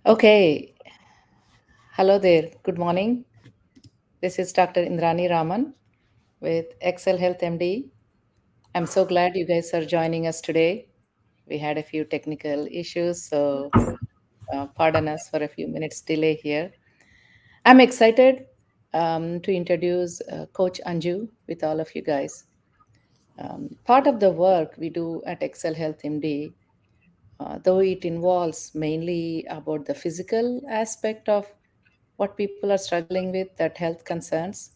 Okay, hello there. Good morning. This is Dr. Indrani Raman with Excel Health MD. I'm so glad you guys are joining us today. We had a few technical issues, so pardon us for a few minutes delay here. I'm excited to introduce Coach Anju with all of you guys. Part of the work we do at Excel Health MD, though it involves mainly about the physical aspect of what people are struggling with, that health concerns,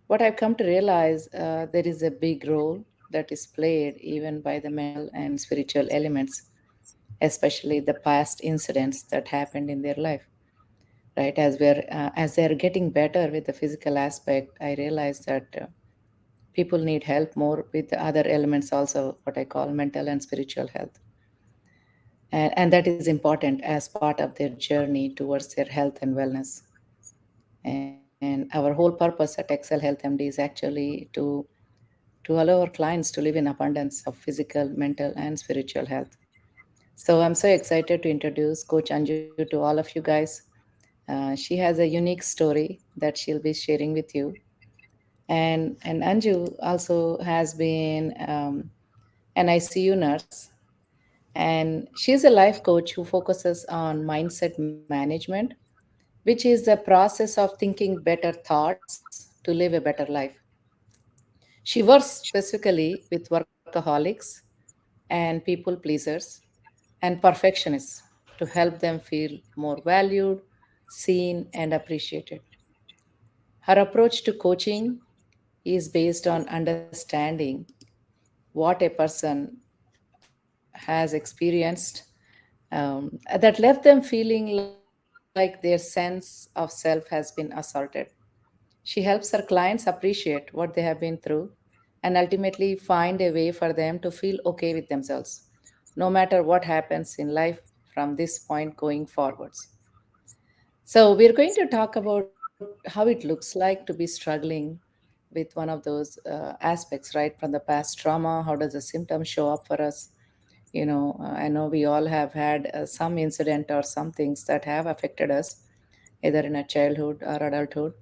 what I've come to realize, there is a big role that is played even by the mental and spiritual elements, especially the past incidents that happened in their life. Right, as they're getting better with the physical aspect, I realize that people need help more with the other elements also, what I call mental and spiritual health, and that is important as part of their journey towards their health and wellness. And our whole purpose at Excel Health MD is actually to allow our clients to live in abundance of physical, mental, and spiritual health. So I'm so excited to introduce Coach Anju to all of you guys. She has a unique story that she'll be sharing with you. And Anju also has been an ICU nurse, and she's a life coach who focuses on mindset management, which is the process of thinking better thoughts to live a better life. She works specifically with workaholics and people pleasers and perfectionists to help them feel more valued, seen, and appreciated. Her approach to coaching is based on understanding what a person has experienced, that left them feeling like their sense of self has been assaulted. She helps her clients appreciate what they have been through and ultimately find a way for them to feel okay with themselves, no matter what happens in life from this point going forwards. So, we're going to talk about how it looks like to be struggling with one of those aspects, right? From the past trauma, how does the symptom show up for us? I know we all have had some incident or some things that have affected us, either in our childhood or adulthood.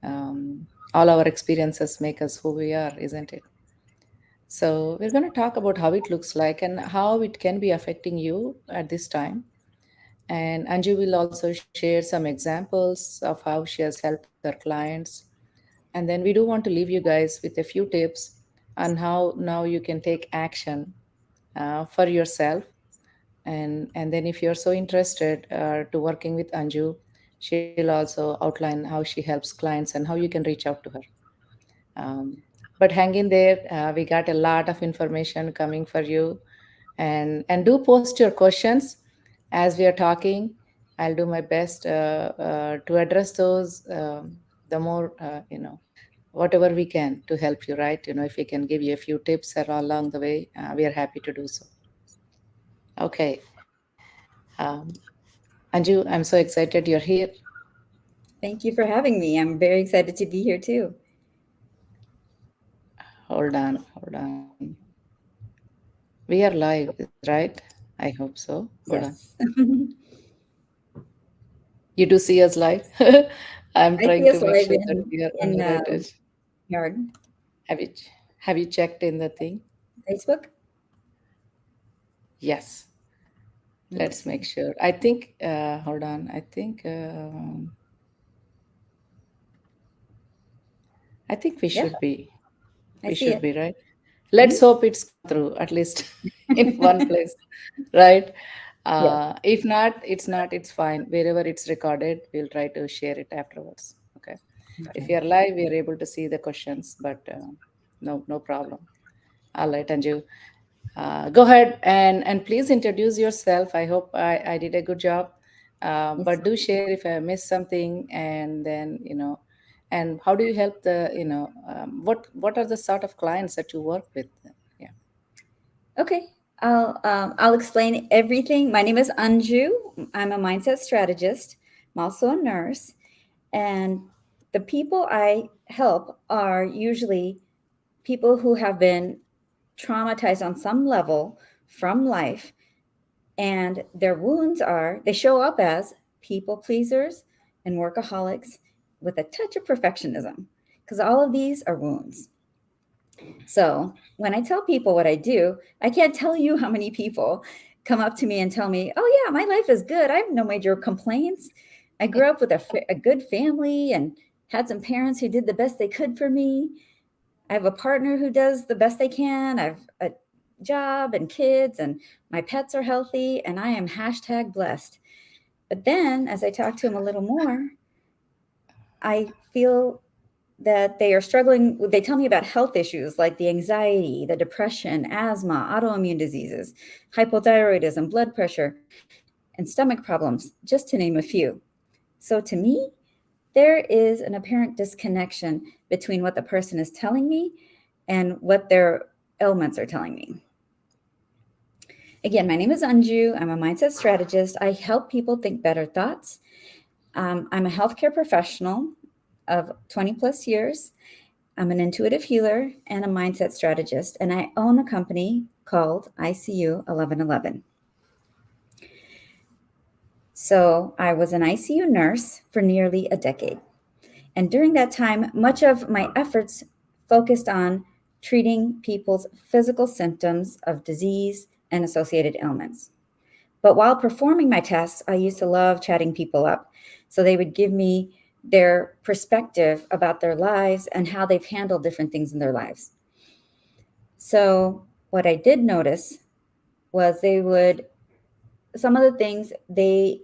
All our experiences make us who we are, isn't it? So, we're going to talk about how it looks like and how it can be affecting you at this time. And Anju will also share some examples of how she has helped her clients. And then we do want to leave you guys with a few tips on how now you can take action for yourself. And then if you're so interested to working with Anju, she'll also outline how she helps clients and how you can reach out to her. um, but hang in there. We got a lot of information coming for you, and do post your questions as we are talking. I'll do my best to address those. The more whatever we can to help you. Right? If we can give you a few tips along the way, we are happy to do so. Okay, um, Anju, I'm so excited you're here. Thank you for having me. I'm very excited to be here too. Hold on, hold on. We are live, right? I hope so. Hold on. Yes. You do see us live? I'm I trying see to us make live sure that we are in unmuted. yard Have you have you checked in the thing? Facebook. Yes. Let me Let's make see. sure. I think. Hold on. I think we Yeah, should be. I We see should it. be right. Mhm. Let's hope it's come through at least in one place, right? Yes. If not, it's not. It's fine. Wherever it's recorded, we'll try to share it afterwards. Okay. If Okay. we are live, we are able to see the questions, but no problem. All right, Anju. Go ahead and please introduce yourself. I hope I did a good job. Yes. But do share if I missed something, and then and how do you help the what are the sort of clients that you work with? Yeah. Okay. I'll explain everything. My name is Anju. I'm a mindset strategist. I'm also a nurse, and the people I help are usually people who have been traumatized on some level from life, And their wounds are, they show up as people pleasers and workaholics with a touch of perfectionism, because all of these are wounds. So when I tell people what I do, I can't tell you how many people come up to me and tell me, oh, yeah, my life is good. I have no major complaints. I grew up with a good family and had some parents who did the best they could for me. I have a partner who does the best they can. I have a job and kids, and my pets are healthy, and I am hashtag blessed. But then as I talk to them a little more, I feel that they are struggling. They tell me about health issues like the anxiety, the depression, asthma, autoimmune diseases, hypothyroidism, blood pressure, and stomach problems, just to name a few. So to me, there is an apparent disconnection between what the person is telling me and what their ailments are telling me. Again, my name is Anju. I'm a mindset strategist. I help people think better thoughts. I'm a healthcare professional of 20 plus years. I'm an intuitive healer and a mindset strategist, and I own a company called ICU 1111. So I was an ICU nurse for nearly a decade. And during that time, much of my efforts focused on treating people's physical symptoms of disease and associated ailments. But while performing my tasks, I used to love chatting people up. So they would give me their perspective about their lives and how they've handled different things in their lives. So what I did notice was some of the things they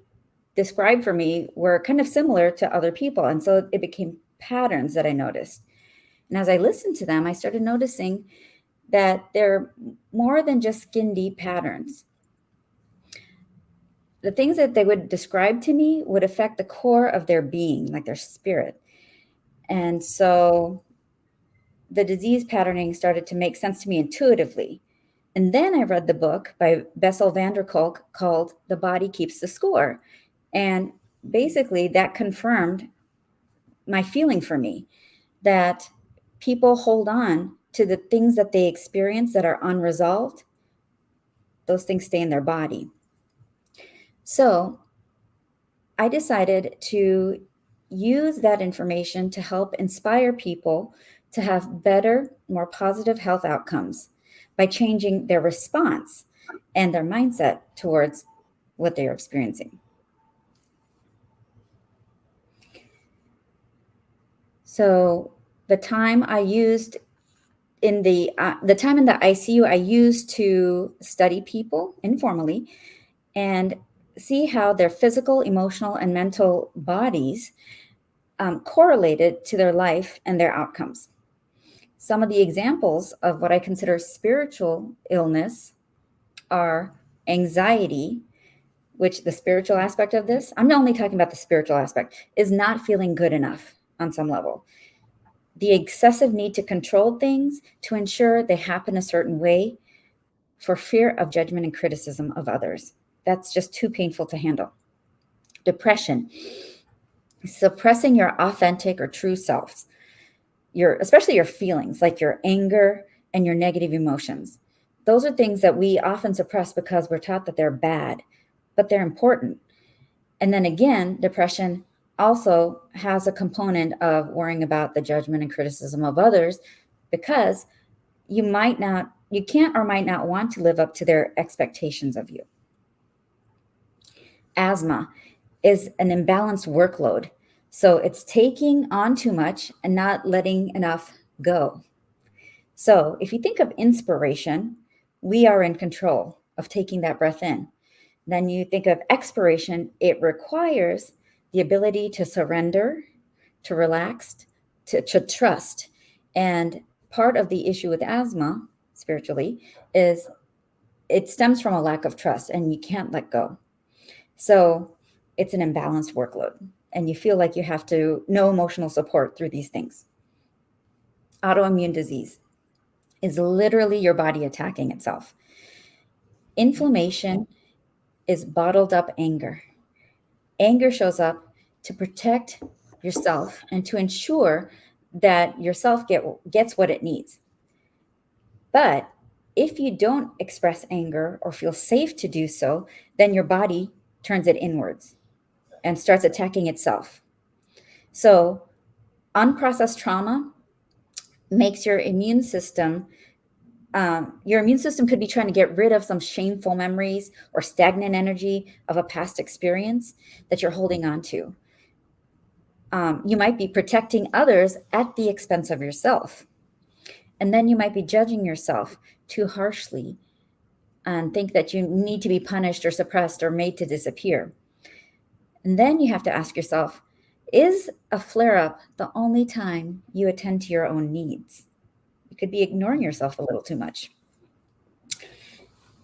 described for me were kind of similar to other people. And so it became patterns that I noticed. And as I listened to them, I started noticing that they're more than just skin deep patterns. The things that they would describe to me would affect the core of their being, like their spirit. And so the disease patterning started to make sense to me intuitively. And then I read the book by Bessel van der Kolk called The Body Keeps the Score. And basically, that confirmed my feeling for me that people hold on to the things that they experience that are unresolved. Those things stay in their body. So I decided to use that information to help inspire people to have better, more positive health outcomes by changing their response and their mindset towards what they are experiencing. So the time I used in the time in the ICU, I used to study people informally and see how their physical, emotional, and mental bodies correlated to their life and their outcomes. Some of the examples of what I consider spiritual illness are anxiety, which the spiritual aspect of this, I'm only talking about the spiritual aspect, is not feeling good enough on some level. The excessive need to control things to ensure they happen a certain way for fear of judgment and criticism of others. That's just too painful to handle. Depression, suppressing your authentic or true selves, especially your feelings, like your anger and your negative emotions. Those are things that we often suppress because we're taught that they're bad, but they're important. And then again, depression also has a component of worrying about the judgment and criticism of others because you can't or might not want to live up to their expectations of you. Asthma is an imbalanced workload. So it's taking on too much and not letting enough go. So if you think of inspiration, we are in control of taking that breath in. Then you think of expiration, it requires the ability to surrender, to relax, to trust. And part of the issue with asthma, spiritually, is it stems from a lack of trust and you can't let go. So it's an imbalanced workload and you feel like you have to know emotional support through these things. Autoimmune disease is literally your body attacking itself. Inflammation is bottled up anger. Anger shows up to protect yourself and to ensure that yourself gets what it needs. But If you don't express anger or feel safe to do so, then your body turns it inwards and starts attacking itself. So, unprocessed trauma makes your immune system could be trying to get rid of some shameful memories or stagnant energy of a past experience that you're holding on to. You might be protecting others at the expense of yourself. And then you might be judging yourself too harshly and think that you need to be punished or suppressed or made to disappear. And then you have to ask yourself, is a flare up the only time you attend to your own needs? You could be ignoring yourself a little too much.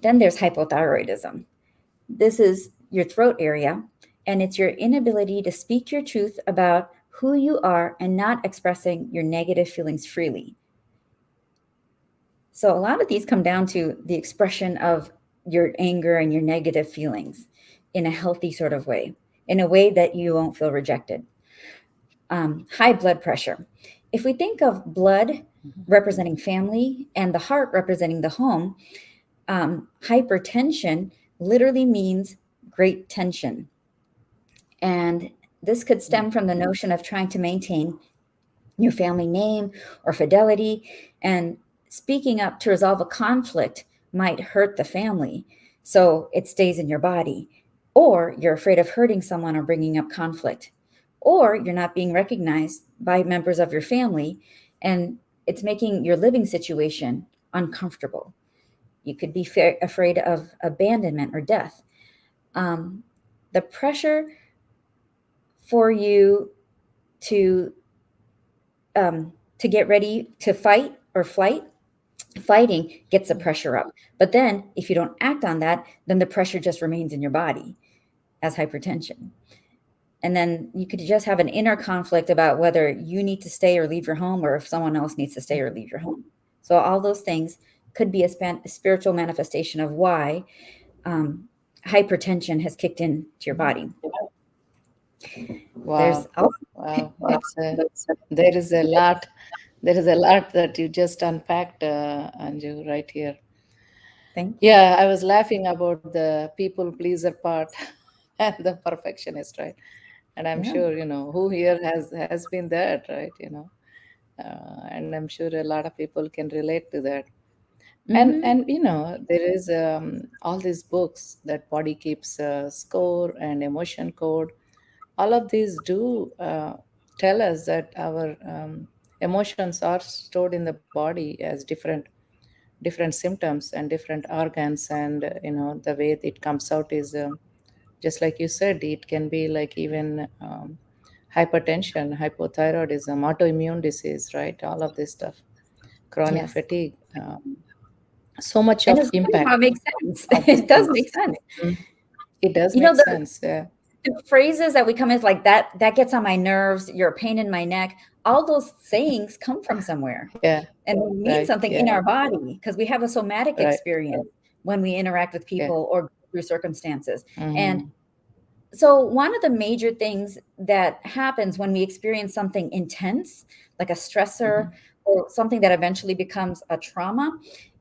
Then there's hypothyroidism. This is your throat area, and it's your inability to speak your truth about who you are and not expressing your negative feelings freely. So, a lot of these come down to the expression of your anger and your negative feelings in a healthy sort of way, in a way that you won't feel rejected. High blood pressure. If we think of blood representing family and the heart representing the home, hypertension literally means great tension. And this could stem from the notion of trying to maintain your family name or fidelity. And speaking up to resolve a conflict might hurt the family. So it stays in your body. Or you're afraid of hurting someone or bringing up conflict. Or you're not being recognized by members of your family, and it's making your living situation uncomfortable. You could be afraid of abandonment or death. The pressure for you to to get ready to fight or flight, fighting gets the pressure up. But then if you don't act on that, then the pressure just remains in your body as hypertension. And then you could just have an inner conflict about whether you need to stay or leave your home, or if someone else needs to stay or leave your home. So all those things could be a spiritual manifestation of why hypertension has kicked into your body. There's Wow. also, Wow. There is a lot, there is a lot that you just unpacked, Anju, right here. thank you. Yeah, I was laughing about the people pleaser part and the perfectionist, right? And I'm Yeah. sure, who here has been that, right? And I'm sure a lot of people can relate to that. And Mm-hmm. there is all these books that body keeps score and emotion code. All of these do tell us that our emotions are stored in the body as different symptoms and different organs, and the way it comes out is just like you said, it can be like even hypertension, hypothyroidism, autoimmune disease, right? All of this stuff, chronic Yes. fatigue, so much And of it's funny how it impact makes sense. of these It does things. make sense. Mm. It does You know, make the, sense, yeah. the phrases that we come in like that gets on my nerves, you're a pain in my neck. All those sayings come from somewhere. Yeah, And they mean right, something yeah, in our body because we have a somatic right, experience when we interact with yeah. people or through circumstances. And Mm-hmm. so one of the major things that happens when we experience something intense, like a stressor Mm-hmm. or something that eventually becomes a trauma,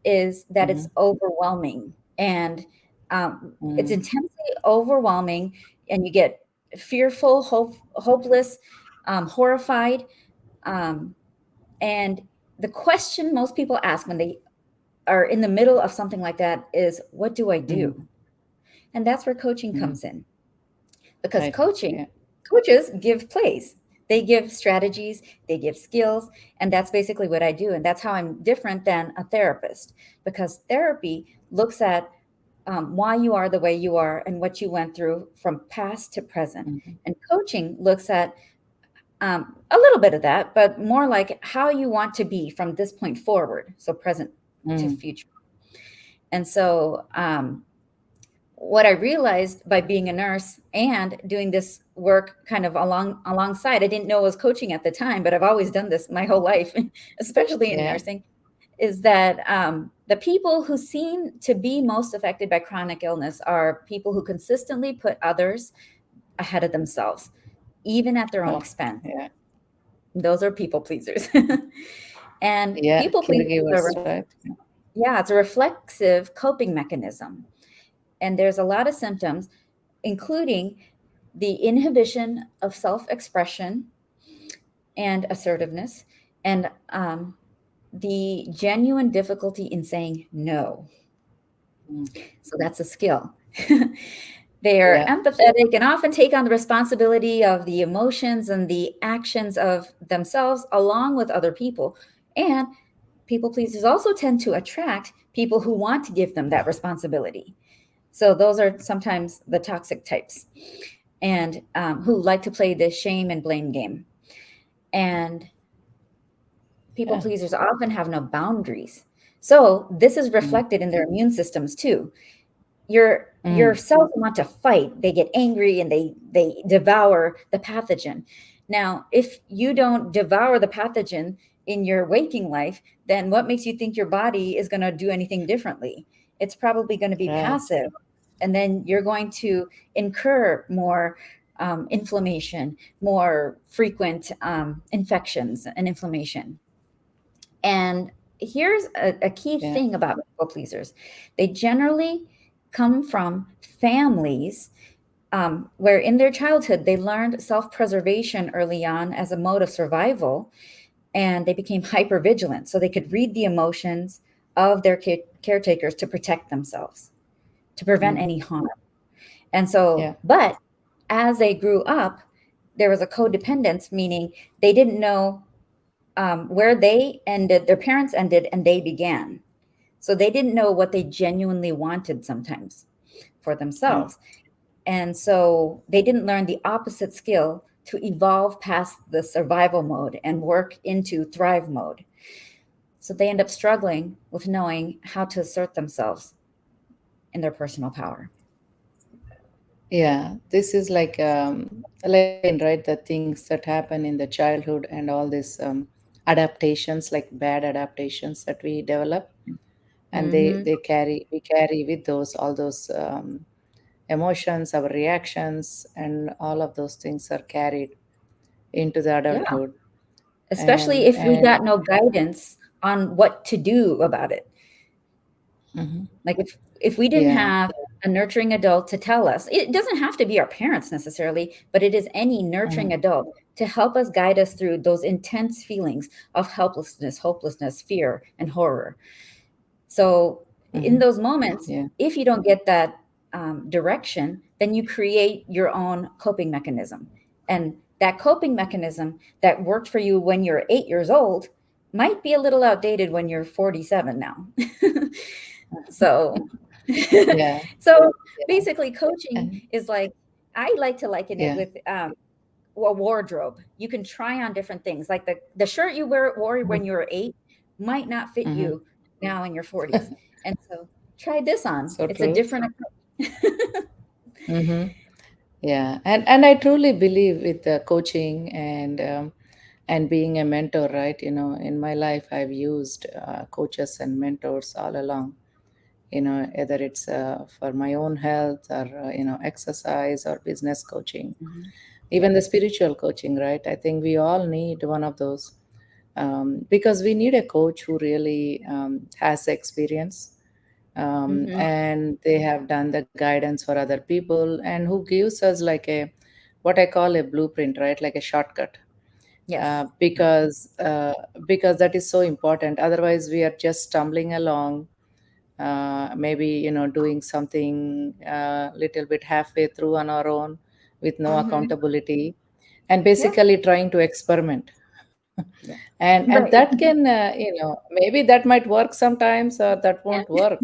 is that Mm-hmm. it's overwhelming, and it's Mm-hmm. intensely overwhelming, and you get fearful, hopeless, horrified, um, and the question most people ask when they are in the middle of something like that is, "What do I do?" Mm-hmm. And that's where coaching Mm-hmm. comes in, because Right, yeah. coaches give plays, they give strategies, they give skills, and that's basically what I do. And that's how I'm different than a therapist, because therapy looks at why you are the way you are and what you went through from past to present, Mm-hmm. and coaching looks at a little bit of that, but more like how you want to be from this point forward, so present to Mm-hmm. future. And so what I realized by being a nurse and doing this work kind of alongside, I didn't know it was coaching at the time, but I've always done this my whole life, especially in Yeah. nursing, is that the people who seem to be most affected by chronic illness are people who consistently put others ahead of themselves, even at their own Oh, expense. yeah. Those are people pleasers. And Yeah, people pleasers are caregivers, right? yeah, it's a reflexive coping mechanism. And there's a lot of symptoms, including the inhibition of self expression and assertiveness, and the genuine difficulty in saying no. Mm. So that's a skill. They are Yeah. empathetic and often take on the responsibility of the emotions and the actions of themselves along with other people. And people pleasers also tend to attract people who want to give them that responsibility. So those are sometimes the toxic types, and who like to play this shame and blame game. And people Yeah. pleasers often have no boundaries. So this is Mm. reflected in their immune systems too. Your Mm. cells want to fight. They get angry and they devour the pathogen. Now, if you don't devour the pathogen in your waking life, then what makes you think your body is going to do anything differently? It's probably going to be Right. passive, and then you're going to incur more inflammation, more frequent infections and inflammation. And here's a key Yeah. thing about people pleasers: they generally come from families where in their childhood they learned self preservation early on as a mode of survival, and they became hyper vigilant so they could read the emotions of their caretakers to protect themselves, to prevent Mm. any harm. And so, Yeah. but as they grew up, there was a codependence, meaning they didn't know where they ended, their parents ended, and they began. So they didn't know what they genuinely wanted sometimes for Mm. themselves. And so they didn't learn the opposite skill to evolve past the survival mode and work into thrive mode. So they end up struggling with knowing how to assert themselves in their personal power. Yeah. This is like again, right? The things that happen in the childhood and all these adaptations, like bad adaptations that we develop, and Mm-hmm. they carry we carry with those all those emotions, our reactions, and all of those things are carried into the Yeah. adulthood. Especially And if we got no guidance on what to do about it. Mhm. Like if we didn't Yeah. have a nurturing adult to tell us, it doesn't have to be our parents necessarily, but it is any Mhm. nurturing adult to help us guide us through those intense feelings of helplessness, hopelessness, fear, and horror. So in Mhm. those moments, Yeah. if you don't get that direction, then you create your own coping mechanism. And that coping mechanism that worked for you when you're 8 years old might be a little outdated when you're 47 now. So, Yeah. so Yeah. basically, coaching And is like, I like to liken it yeah. with a wardrobe. You can try on different things. Like the shirt you wore Mhm. when you were 8 might not fit Mhm. you now in your 40s. And so try this on. So It's a true. different approach. Mhm. Yeah, and I truly believe with the coaching and being a mentor, right? You know, in my life, I've used coaches and mentors all along. You know, either it's for my own health or exercise or business coaching, Mhm. even the spiritual coaching, right? I think we all need one of those because we need a coach who really has experience, Mhm. and they have done the guidance for other people, and who gives us like a what I call a blueprint, right? Like a shortcut, Yes. because that is so important. Otherwise, we are just stumbling along, maybe doing something little bit halfway through on our own with no Mhm. accountability, and Yeah. basically trying to experiment. Yeah. And Right. that can maybe that might work sometimes, or that won't Yeah. work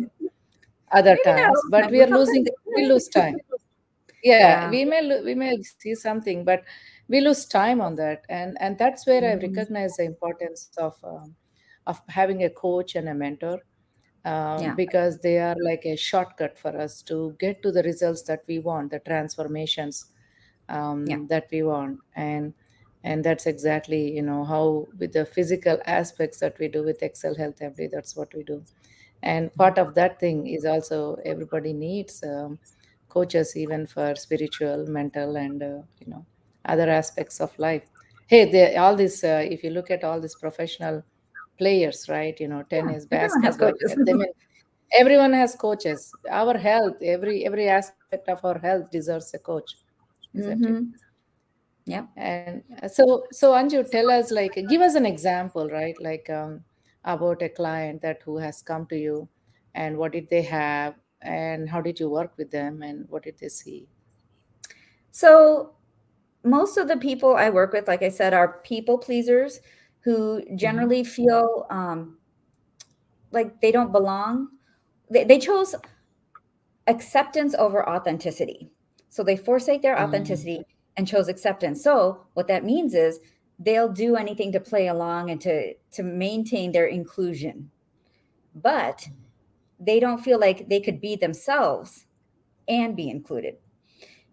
other Maybe not times, all the but time, we but are sometimes losing, it we lose time. can. Yeah, Yeah. we may see something, but we lose time on that. And that's where I Mhm. recognize the importance of having a coach and a mentor, Yeah. because they are like a shortcut for us to get to the results that we want, the transformations Yeah. that we want. And that's exactly how with the physical aspects that we do with Excel Health MD, that's what we do. And Mhm. part of that thing is also everybody needs coaches, even for spiritual, mental, and other aspects of life. Hey, all this if you look at all these professional players, right? Yeah, Tennis, everyone has basketball. coaches. They mean everyone has coaches. Our health, every aspect of our health deserves a coach, isn't it? Mm-hmm. Yep. And so Anju, tell us, like, give us an example, right? Like, about a client that who has come to you, and what did they have, and how did you work with them, and what did they see? So most of the people I work with, like I said, are people pleasers who Mm-hmm. generally feel like they don't belong. They chose acceptance over authenticity. So they forsake their Mm-hmm. authenticity and chose acceptance. So what that means is they'll do anything to play along and to maintain their inclusion. But they don't feel like they could be themselves and be included.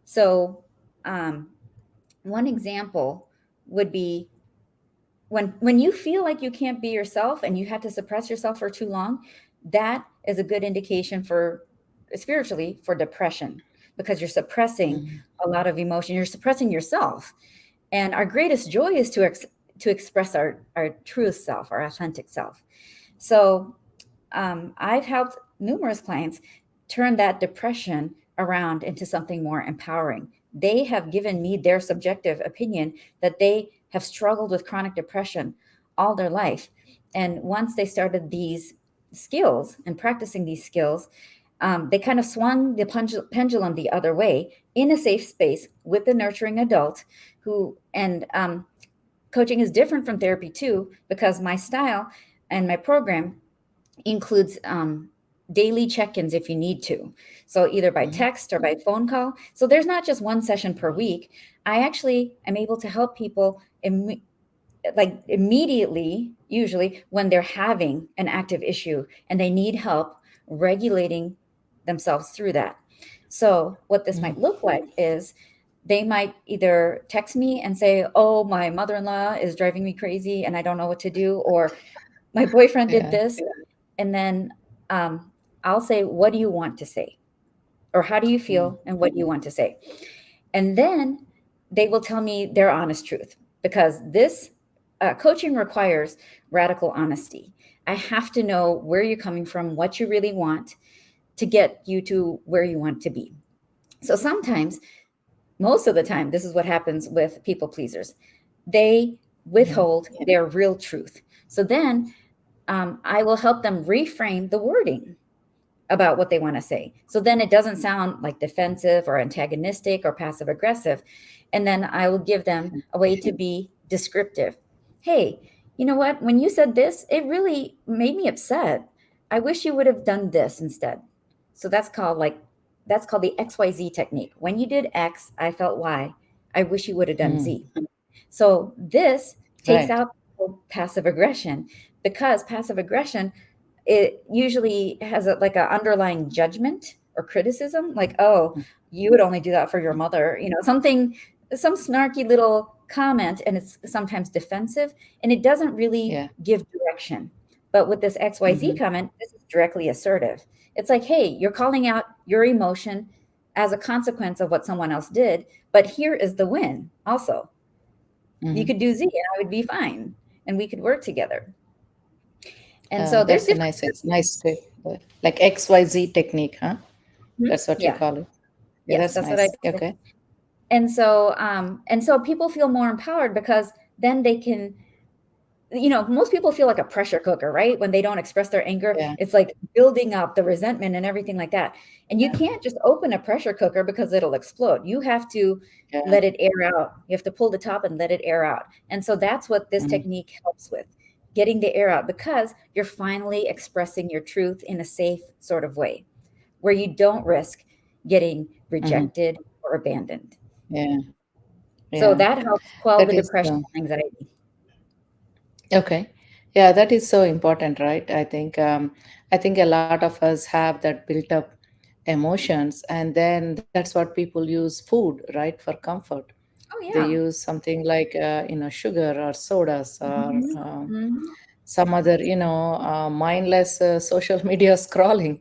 So um, one example would be when you feel like you can't be yourself and you had to suppress yourself for too long, that is a good indication for spiritually for depression, because you're suppressing Mm-hmm. a lot of emotion, you're suppressing yourself. And our greatest joy is to express our true self, our authentic self. So I've helped numerous clients turn that depression around into something more empowering. They have given me their subjective opinion that they have struggled with chronic depression all their life. And once they started these skills and practicing these skills, they kind of swung the pendulum the other way in a safe space with a nurturing adult who, and coaching is different from therapy too, because my style and my program includes daily check-ins if you need to, so either by Mm-hmm. text or by phone call. So there's not just one session per week. I actually am able to help people like immediately, usually when they're having an active issue and they need help regulating themselves through that. So what this might look like is they might either text me and say, oh, my mother-in-law is driving me crazy and I don't know what to do, or my boyfriend did Yeah. this. And then I'll say, what do you want to say? Or how do you Mm. feel and what do you want to say? And then they will tell me their honest truth, because this coaching requires radical honesty. I have to know where you're coming from, what you really want to get you to where you want to be. So sometimes, most of the time, this is what happens with people pleasers. They Mm. withhold their real truth. So then I will help them reframe the wording about what they want to say. So then it doesn't sound like defensive or antagonistic or passive aggressive. And then I will give them a way to be descriptive. Hey, you know what? When you said this, it really made me upset. I wish you would have done this instead. So that's called the XYZ technique. When you did X, I felt Y. I wish you would have done Mm. Z. So this takes Right. out passive aggression, because passive aggression, it usually has like a underlying judgment or criticism, like, oh, Mm. you would only do that for your mother, something, some snarky little comment, and it's sometimes defensive, and it doesn't really Yeah. give direction. But with this XYZ Mm-hmm. comment, this is directly assertive. It's like, hey, you're calling out your emotion as a consequence of what someone else did, but here is the win also. You Mm-hmm. could do Z and I would be fine and we could work together. And so there's That's a different. nice tip. Like XYZ technique, huh? Mhm. That's what you Yeah. call it. Yeah, Yes, that's that's what I nice. do. Okay. And so people feel more empowered, because then they can, most people feel like a pressure cooker, right? When they don't express their anger, Yeah. it's like building up the resentment and everything like that. And you can't just open a pressure cooker because it'll explode. You have to Yeah. let it air out. You have to pull the top and let it air out. And so that's what this Mm-hmm. technique helps with, getting the air out, because you're finally expressing your truth in a safe sort of way where you don't risk getting Mm-hmm. rejected or abandoned. Yeah. So Yeah. that helps quell That the is depression and anxiety. okay. Yeah, that is so important, right? I think a lot of us have that built up emotions, and then that's what people use food, right, for comfort. Oh They yeah. use something like sugar or sodas or Mhm. Mhm. some other mindless social media scrolling,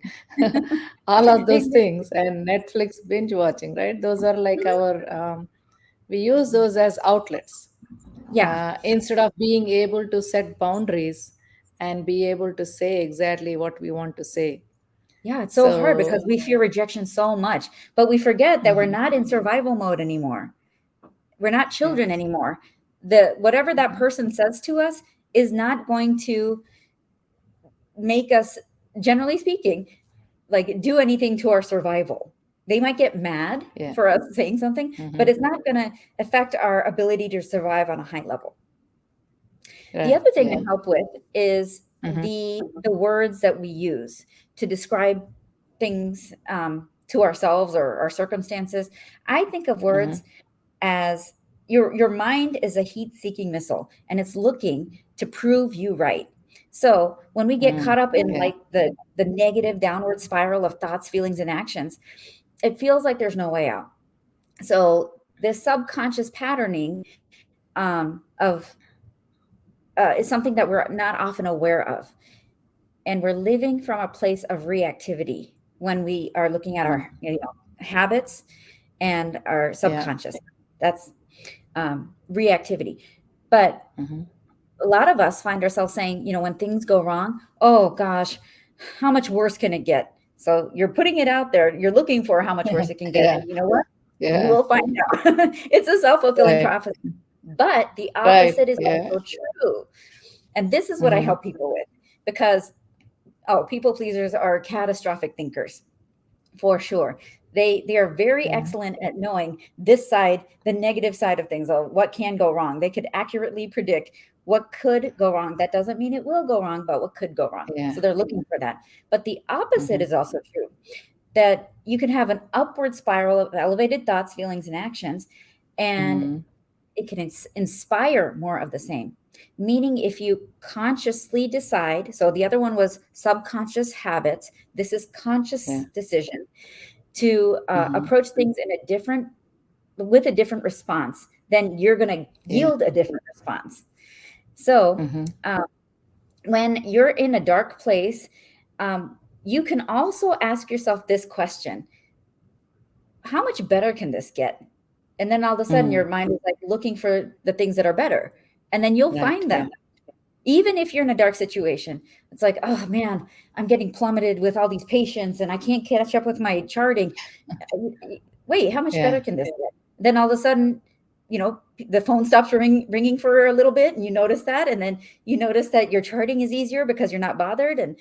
all of those Exactly. things, and Netflix binge watching, right? Those are like our we use those as outlets Yeah. instead of being able to set boundaries and be able to say exactly what we want to say. Yeah, it's so hard because So, we fear rejection so much, but we forget that we're mhm, not in survival mode anymore. We're not yeah. children anymore. The whatever that Mhm, person says to us is not going to make us, generally speaking, like do anything to our survival. They might get mad yeah. for us saying something, but Hmm. it's not going to affect our ability to survive on a high level. The Right. other thing I Yeah. help with is Hmm. the words that we use to describe things, to ourselves or our circumstances. I think of Hmm. words as your mind is a heat-seeking missile, and it's looking to prove you right. So when we get caught Mm. up in Yeah. like the negative downward spiral of thoughts, feelings, and actions, it feels like there's no way out. So this subconscious patterning, of is something that we're not often aware of, and we're living from a place of reactivity when we are looking at our, Mm. habits and our Yeah. subconscious. That's reactivity. But Hmm. a lot of us find ourselves saying, when things go wrong, oh gosh, how much worse can it get? So you're putting it out there. You're looking for how much worse it can get. Yeah. And you know what? You Yeah. will find out. It's a self fulfilling Right. prophecy. But the Right. opposite is Yeah. also true. And this is what I Hmm. help people with, because, oh, people pleasers are catastrophic thinkers for sure. They are very Yeah. excellent at knowing this side, the negative side of things, or what can go wrong. They could accurately predict what could go wrong. That doesn't mean it will go wrong, but what could go wrong. Yeah. So they're looking for that. But the opposite Hmm. is also true, that you can have an upward spiral of elevated thoughts, feelings, and actions, and Hmm. it can inspire more of the same. Meaning, if you consciously decide, so the other one was subconscious habits, this is Yeah. conscious decision to Hmm. approach things in a different, with a different response, then you're going to Yeah. yield a different response. So Hmm. uh, when you're in a dark place, you can also ask yourself this question: how much better can this get? And then all of a sudden your Mm. mind is like looking for the things that are better, and then you'll Right. find Yeah. them. Even if you're in a dark situation, it's like, oh man, I'm getting plummeted with all these patients and I can't catch up with my charting. Wait, how much Yeah. better can this get? Then all of a sudden, the phone stops ringing for a little bit, and you notice that, and then you notice that your charting is easier because you're not bothered, and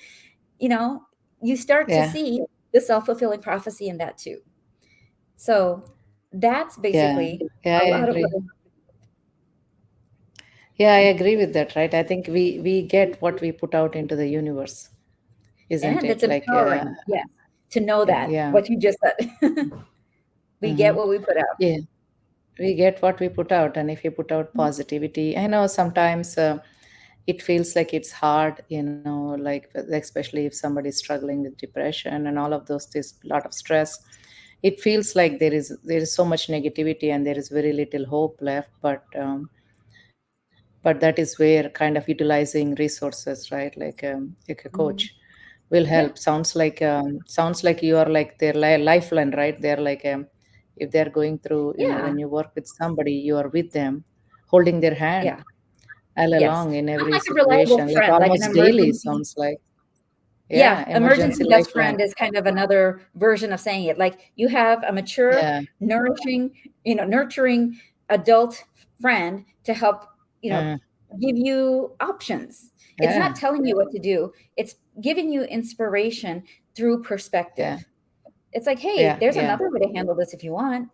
you know, you start to Yeah. see the self-fulfilling prophecy in that too. So that's Yeah. basically Yeah. a I lot of what. agree. Yeah, I agree with that, right? I think we get what we put out into the universe, isn't And it? it's Like, empowering, yes, to know yeah, that yeah. what you just said. We get Mm-hmm. what we put out. Yeah, we get what we put out, and if you put out Mhm. positivity, I know sometimes it feels like it's hard, like especially if somebody's struggling with depression and all of those, this lot of stress. It feels like there is so much negativity and there is very little hope left, but that is where kind of utilizing resources, right, like a coach Mhm. will help. Yeah, Sounds like you are like their lifeline, right? They're like, if they're going through, yeah, when you work with somebody, you are with them, holding their hand yeah, all yes. along in I'm every like a reliable situation, like friend, like an almost daily, emergency. sounds like. Yeah, Yeah, emergency emergency best lifeline. friend is kind of another version of saying it. Like you have a mature, Yeah. nourishing, nurturing adult friend to help, you know, Mm, give you options. It's yeah. not telling you what to do. It's giving you inspiration through Yeah. perspective. It's like, hey, Yeah. there's Yeah. another way to handle this if you want.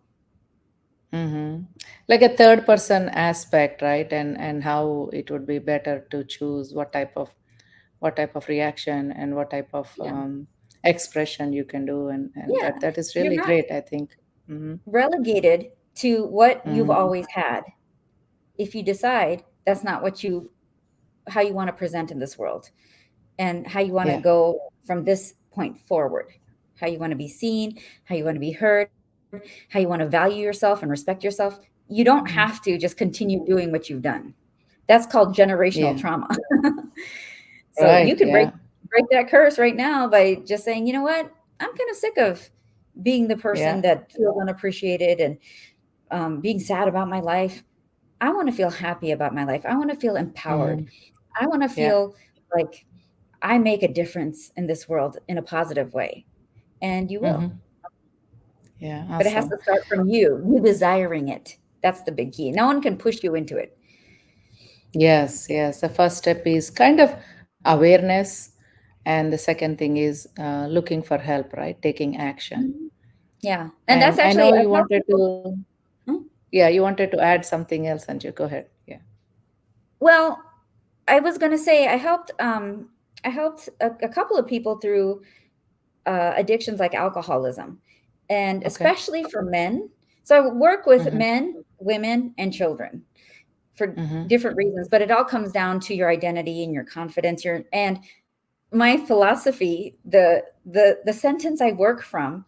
Mm-hmm. Like a third person aspect, right? And how it would be better to choose what type of reaction and what type of Yeah. expression you can do, and Yeah. that is You're really not great, I think. Mm-hmm. relegated to what you've Mm-hmm. always had. If you decide that's not how you want to present in this world, and how you want to Yeah. go from this point forward, how you want to be seen, how you want to be heard, how you want to value yourself and respect yourself, you don't have Mm-hmm. to just continue doing what you've done. That's called generational Yeah. trauma. So you Right. can break Yeah. break that curse right now by just saying, you know what, I'm kind of sick of being the person Yeah. that feels unappreciated and being sad about my life. I want to feel happy about my life. I want to feel empowered. Mm-hmm. I want to Yeah. feel like, I make a difference in this world in a positive way, and you will. Mm-hmm. Yeah, But it has awesome. to start from you desiring it. That's the big key. No one can push you into it. Yes, yes. The first step is kind of awareness, and the second thing is looking for help, right? Taking action. Mhm. Yeah, and And that's I know actually you I've helped wanted people. to, Hmm? yeah, you wanted to add something else, Anju. Go ahead. Yeah. Well, I was going to say I helped a couple of people through addictions like alcoholism, and Okay. especially for men. So I work with Mm-hmm. men, women, and children for Mm-hmm. different reasons, but it all comes down to your identity and your confidence. Your and my philosophy, the sentence I work from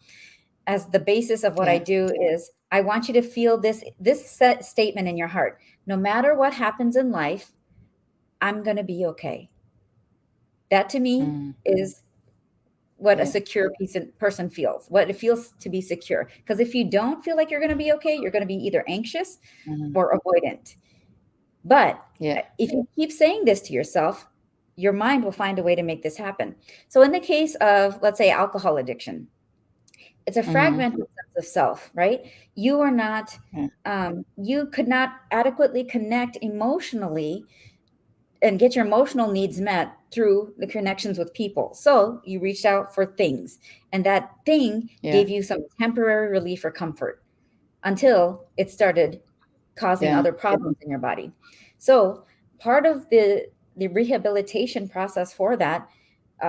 as the basis of what I Yeah. do is I want you to feel this set statement in your heart. No matter what happens in life, I'm going to be okay. That to me Mm. is what a Yeah. secure person feels, what it feels to be secure. Because if you don't feel like you're going to be okay, you're going to be either anxious Mm-hmm. or avoidant. But Yeah. if you keep saying this to yourself, your mind will find a way to make this happen. So, in the case of, let's say, alcohol addiction, it's a Mm-hmm. fragmented sense of self, right? You are not, Yeah. you could not adequately connect emotionally and get your emotional needs met through the connections with people. So you reached out for things, and that thing Yeah. gave you some temporary relief or comfort until it started causing Yeah. other problems in your body. So part of the rehabilitation process for that,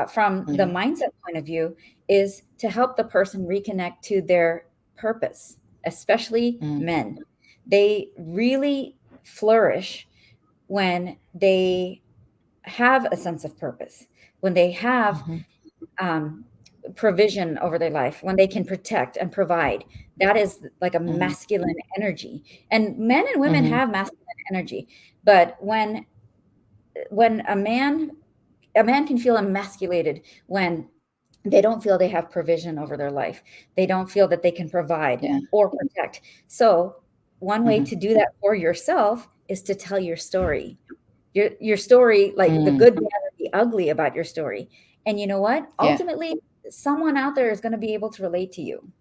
from the Yeah. mindset point of view, is to help the person reconnect to their purpose, especially Mm. men. They really flourish when they have a sense of purpose, when they have Mm-hmm. um, provision over their life, when they can protect and provide. That is like a Mm-hmm. masculine energy. And men and women Mm-hmm. have masculine energy. But when a man can feel emasculated when they don't feel they have provision over their life. They don't feel that they can provide Yeah. or protect. So one way Mm-hmm. to do that for yourself is to tell your story, your story, like the Mm. good, bad, or the ugly about your story. And you know what? Yeah. Ultimately, someone out there is going to be able to relate to you.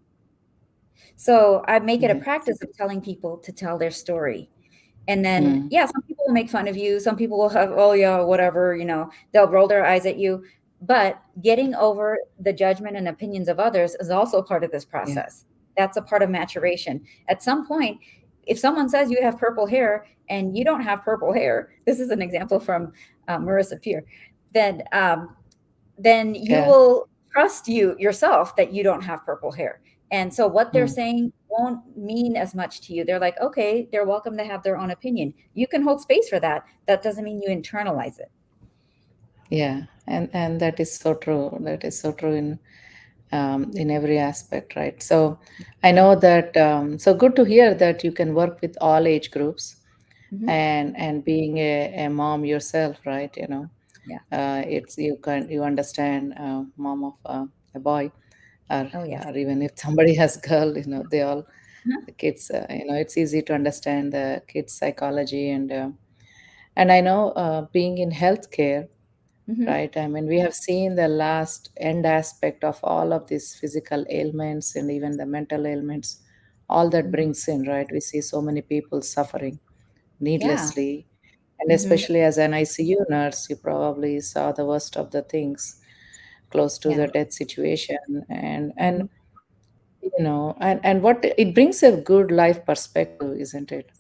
So I make it a Yeah. practice of telling people to tell their story. And then, Mm. yeah, some people will make fun of you. Some people will have, oh, yeah, whatever, they'll roll their eyes at you. But getting over the judgment and opinions of others is also part of this Yeah. process. That's a part of maturation. At some point, if someone says you have purple hair and you don't have purple hair, this is an example from Marissa Peer, then then you Yeah. will trust you yourself that you don't have purple hair. And so what they're Mm. saying won't mean as much to you. They're like, okay, they're welcome to have their own opinion. You can hold space for that. That doesn't mean you internalize it. Yeah. And that is so true. That is so true in every aspect, right? So I know that. So good to hear that you can work with all age groups, Hmm. and being a mom yourself, right? Yeah. It's you understand mom of a boy, or Oh, yes. even if somebody has girl, they all Mhm. the kids. It's easy to understand the kids' psychology, and I know being in healthcare, Mhm. right? I mean, we have seen the last end aspect of all of these physical ailments and even the mental ailments, all that Mhm. brings in, right? We see so many people suffering Yeah. needlessly. And Mhm. especially as an ICU nurse, you probably saw the worst of the things close to Yeah. the death situation. And Mhm. and what it brings a good life perspective, isn't it?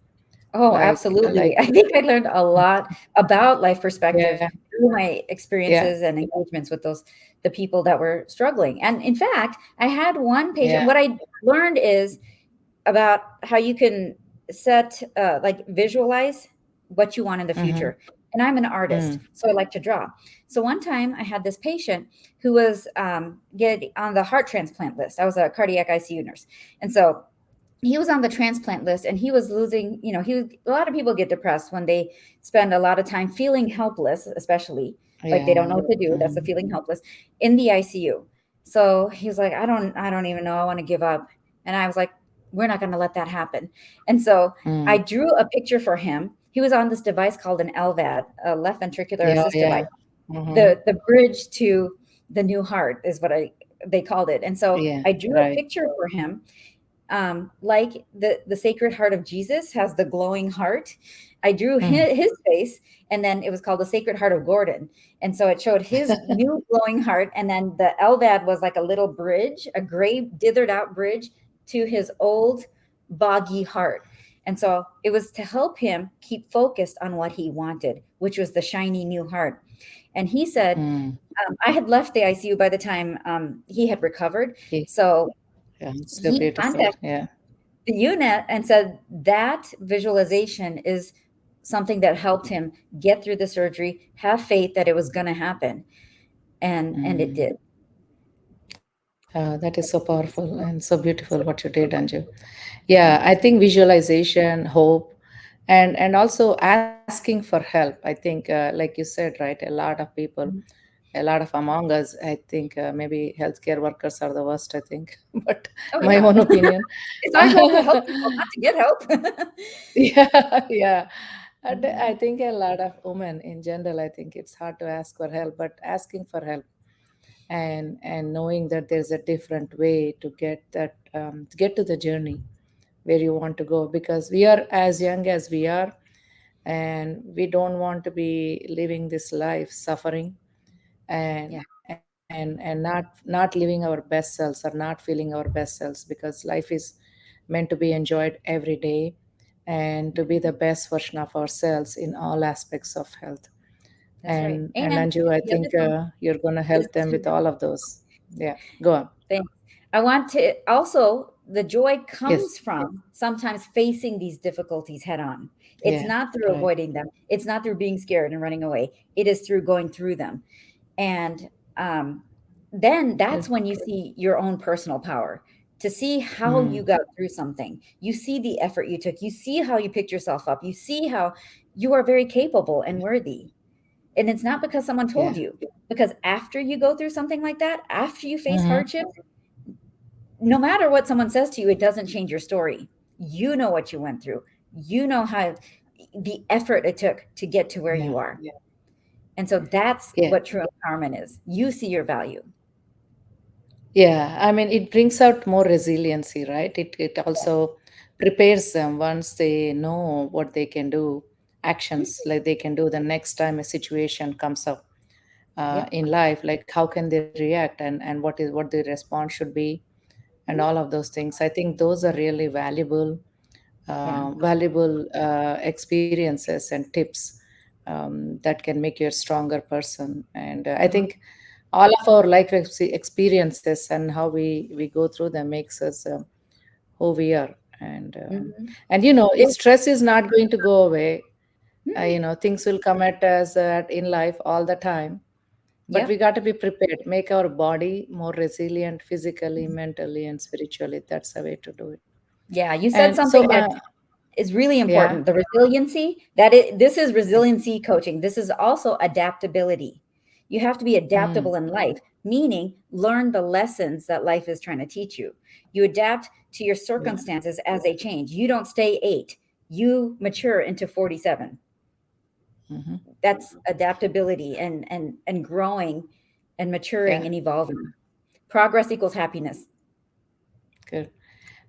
Oh, Like absolutely. I think I learned a lot about life perspective yeah, through my yeah, experiences and engagements with the people that were struggling. And in fact, I had one patient. yeah, What I learned is about how you can set, like visualize what you want in the mm-hmm, future. And I'm an artist, mm, so I like to draw. So one time I had this patient who was get on the heart transplant list. I was a cardiac ICU nurse, and so he was on the transplant list, and he was losing, a lot of people get depressed when they spend a lot of time feeling helpless, especially like they don't yeah, know what to do. That's the mm, feeling helpless in the ICU. So he was like, I don't even know, I want to give up. And I was like, we're not going to let that happen. And so I mm, drew a picture for him. He was on this device called an LVAD, a left ventricular yeah, assist device. yeah, Mm-hmm. the bridge to the new heart is what I they called it. And so Yeah. I drew a Right. picture for him, like the Sacred Heart of Jesus has the glowing heart. I drew Mm. his face, and then it was called the Sacred Heart of Gordon. And so it showed his new glowing heart, and then the LVAD was like a little bridge, a gray, dithered out bridge to his old, boggy heart. And so it was to help him keep focused on what he wanted, which was the shiny new heart. And he said, Mm. I had left the ICU by the time he had recovered. He, So yeah, it's so he beautiful. contacted Yeah. the unit and said that visualization is something that helped him get through the surgery, have faith that it was going to happen, and it Mm. did. That is so powerful and so beautiful what you did, Anju. Yeah, I think visualization, hope, and also asking for help. I think, like you said, right, a lot of people, Mhm. a lot of among us, I think maybe healthcare workers are the worst, I think, but Oh my yeah. own opinion. It's our job to help people, not to get help. Yeah, yeah. And I think a lot of women in general, I think it's hard to ask for help, but asking for help and knowing that there's a different way to get that to get to the journey where you want to go, because we are as young as we are, and we don't want to be living this life suffering Yeah, and not living our best selves or not feeling our best selves, because life is meant to be enjoyed every day and to be the best version of ourselves in all aspects of health. that's right. And And Anju, I the other think thing you're going to is help them to with all of those. Yeah, go on. Thanks. I want to also, the joy Yes. comes from sometimes facing these difficulties head on. It's Yeah. not through Right. avoiding them, it's not through being scared and running away. It is through going through them. And then that's Good. when you see your own personal power, to see how you Mm. got through something. You see the effort you took, you see how you picked yourself up, you see how you are very capable and worthy. And it's not because someone Yeah. told you, because after you go through something like that, after you face Mm-hmm. hardship, no matter what someone says to you, it doesn't change your story. You know what you went through. You know how the effort it took to get to where Yeah. you are. And so that's Yeah. what true empowerment is. You see your value. Yeah, I mean, it brings out more resiliency, right? It also prepares them once they know what they can do, actions like they can do the next time a situation comes up Yep. in life, like how can they react, and what the response should be, and all of those things. I think those are really Yeah. valuable experiences and tips that can make you a stronger person. And I Mhm. think all of our life experiences and how we go through them makes us who we are. Mhm. And you know, There's stress is not going to go away. mhm. Things will come at us in life all the time, but we Yep. got to be prepared, make our body more resilient physically, mentally, and spiritually. That's the way to do it. Yeah, you said And so something that is really yeah. important. The resiliency, this is resiliency coaching. This is also adaptability. You have to be Mm, adaptable in life, meaning learn the lessons that life is trying to teach you. You adapt to your yeah. circumstances as they change. You don't stay 8. You mature into 47. Hmm. That's adaptability and growing and maturing Yeah. and evolving. Progress equals happiness. Good.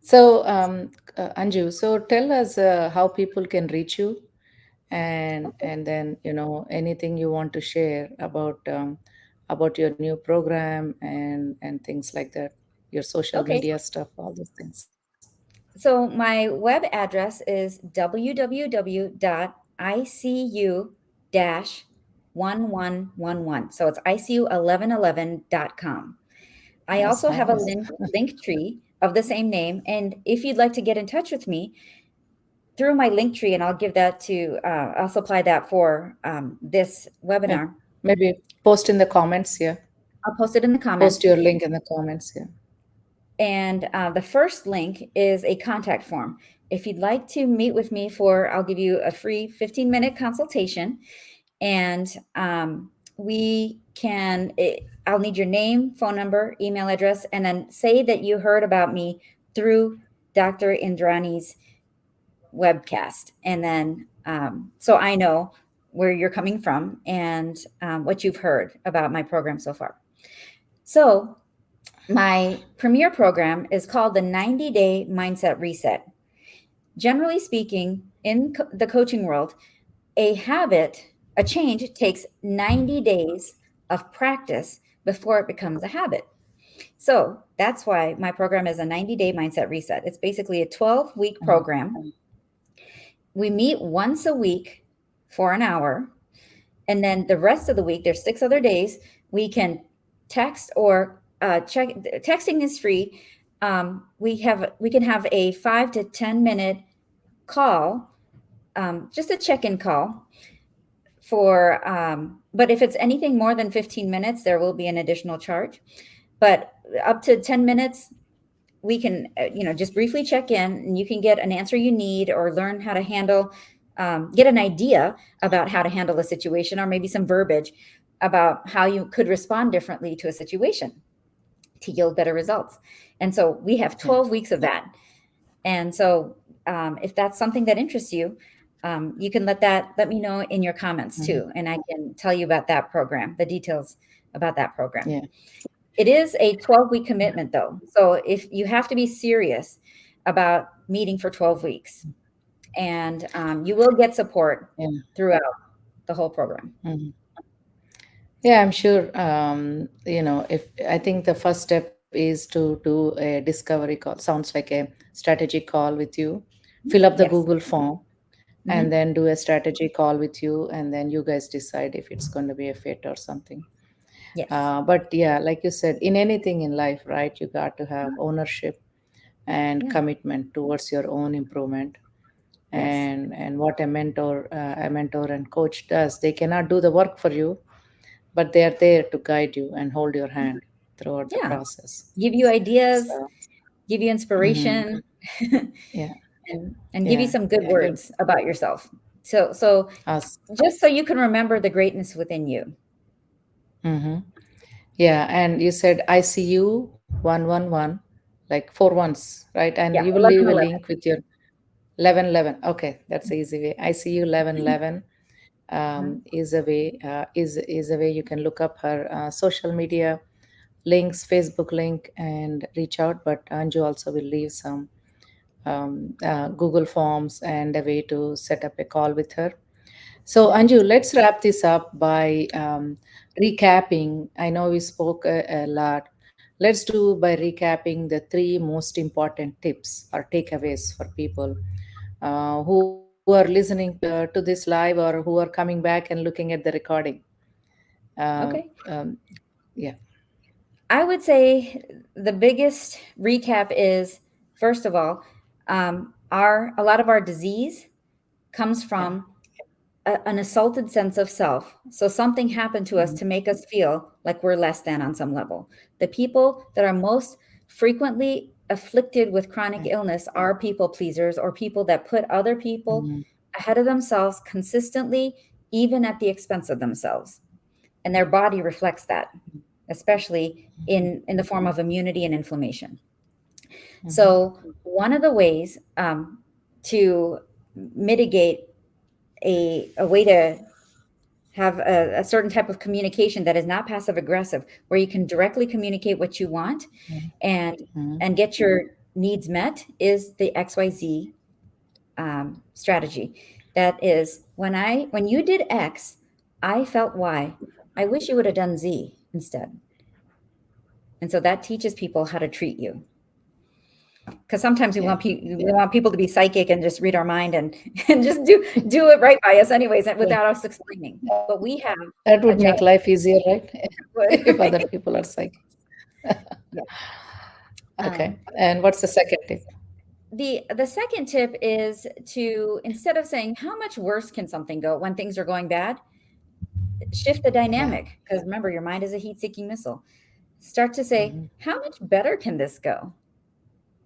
So, Anju, so tell us how people can reach you, and then anything you want to share about your new program and things like that, your social Okay. media stuff, all those things. So my web address is www.icu-1111. So it's icu1111.com. I That's also have a nice. link tree of the same name. And if you'd like to get in touch with me through my link tree, and I'll give that to, I'll supply that for this Maybe, webinar. maybe post in the comments. Yeah, I'll post it in the post comments. your link in the comments. Yeah. And the first link is a contact form. If you'd like to meet with me I'll give you a free 15-minute consultation. And I'll need your name, phone number, email address, and then say that you heard about me through Dr. Indrani's webcast. And then, so I know where you're coming from and what you've heard about my program so far. So, my premier program is called the 90-Day Mindset Reset. Generally speaking, in the coaching world, a habit, a change takes 90 days of practice before it becomes a habit. So that's why my program is a 90-day mindset reset. It's basically a 12-week Mhm. program. We meet once a week for an hour. And then the rest of the week, there's 6 other days, we can text or check. Texting is free. We can have a 5 to 10 minute call, just a check-in call for but if it's anything more than 15 minutes, there will be an additional charge. But up to 10 minutes, we can just briefly check in, and you can get an answer you need or learn how to handle, get an idea about how to handle a situation, or maybe some verbiage about how you could respond differently to a situation to yield better results. And so we have Yeah. 12 weeks of that. And so, if that's something that interests you, you can let me know in your comments Mhm. too, and I can tell you about that program, the details about that program. Yeah. It is a 12-week commitment, though. So if you have to be serious about meeting for 12 weeks, and you will get support Yeah. throughout the whole program. Mhm. Yeah, I'm sure. If I think the first step is to do a discovery call, sounds like a strategy call with you, fill up the Yes. Google form, and Hmm. then do a strategy call with you, and then you guys decide if it's going to be a fit or something. Yes. But yeah, like you said, in anything in life, right, you got to have ownership and Yeah. commitment towards your own improvement. Yes. And what a mentor and coach does, they cannot do the work for you, but they are there to guide you and hold your hand throughout the Yeah. process. Give you ideas, So, give you mhm, inspiration, yeah, and give you yeah, some good yeah, good. words about yourself. So Us. just so you can remember the greatness within you. Mm-hmm. Yeah, and you said ICU 111, like four ones, right? And Yeah, you will leave a 1111. link with your 1111. Okay, that's the easy way. ICU 1111 Mhm. is a way you can look up her social media links, Facebook link, and reach out. But Anju also will leave some Google Forms and a way to set up a call with her. So, Yeah. Anju, let's wrap this up by recapping. I know we spoke a lot. Let's do by recapping the three most important tips or takeaways for people who are listening to this live, or who are coming back and looking at the recording. Uh, Okay. um, yeah, I would say the biggest recap is, first of all, our a lot of our disease comes yeah. from an assaulted sense of self. So something happened to us Mhm. to make us feel like we're less than on some level. The people that are most frequently afflicted with chronic Yeah. illness are people pleasers, or people that put other people Mhm. ahead of themselves consistently, even at the expense of themselves. And their body reflects that, especially in the form of immunity and inflammation. Mhm. So one of the ways to mitigate a way to have a certain type of communication that is not passive aggressive, where you can directly communicate what you want Mhm. and Mhm. get your needs met, is the XYZ strategy. That is, when you did X, I felt Y. I wish you would have done Z instead. And so that teaches people how to treat you. Because sometimes Yeah. we want people to be psychic and just read our mind and and just do it right by us anyways, and Yeah. without us explaining. But we have That a would job. make life easier, right? If other Right? people are psychic. Yeah. Okay. Um, And what's the second tip? the second tip is to, instead of saying how much worse can something go when things are going bad, shift the Yeah. dynamic, because remember, your mind is a heat-seeking missile. Start to say, Mhm. how much better can this go?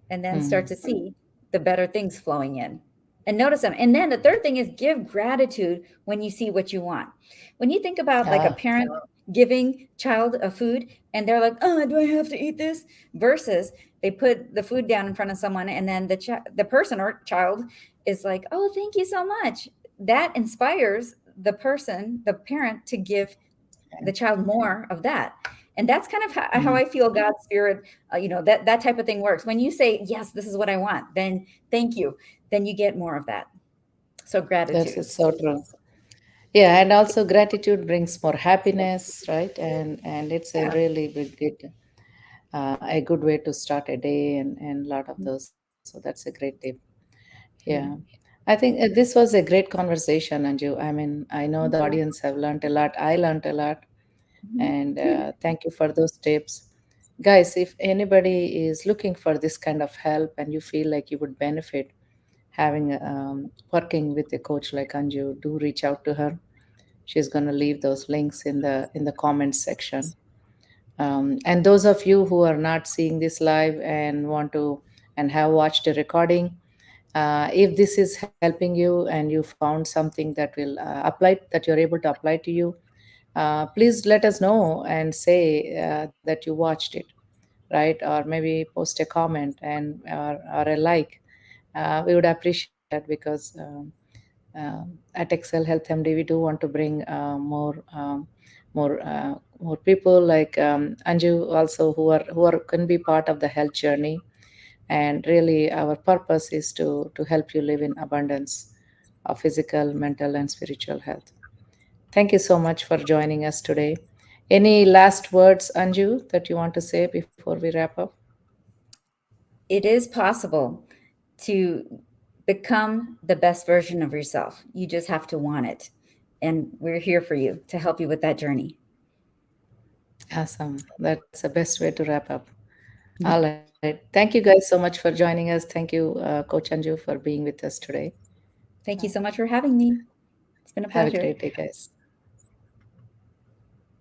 And then start Mhm. to see the better things flowing in and notice them. And then the third thing is give gratitude when you see what you want. When you think about like a Ah. parent giving child a food and they're like, oh, do I have to eat this? Versus they put the food down in front of someone, and then the person or child is like, oh, thank you so much. That inspires the person, the parent, to give the child more of that. And that's kind of how I Mm. feel God's spirit, that type of thing works. When you say, yes, this is what I want, then thank you, then you get more of that. So That's gratitude. it's so true. Yeah, and also gratitude brings more happiness, right? And it's a Yeah. really good, a good way to start a day and a lot of those. So that's a great tip. Yeah. Yeah. I think this was a great conversation, Anju. I mean, I know the Thank you. audience have learned a lot. I learned a lot. Mhm. And thank you for those tips. Guys, if anybody is looking for this kind of help and you feel like you would benefit having working with a coach like Anju, do reach out to her. She's going to leave those links in the comments section. And those of you who are not seeing this live and want to and have watched a recording, if this is helping you and you found something that will apply that you're able to apply to you, please let us know and say that you watched it, right? Or maybe post a comment and or a like. We would appreciate that because at Excel Health MD we do want to bring more people like Anju also who are can be part of the health journey. And really our purpose is to help you live in abundance of physical, mental, and spiritual health. Thank you so much for joining us today. Any last words, Anju, that you want to say before we wrap up? It is possible to become the best version of yourself. You just have to want it. And we're here for you to help you with that journey. Awesome. That's the best way to wrap up. All right. Thank you guys so much for joining us. Thank you, Coach Anju, for being with us today. Thank you so much for having me. It's been a Have a pleasure. great day, guys.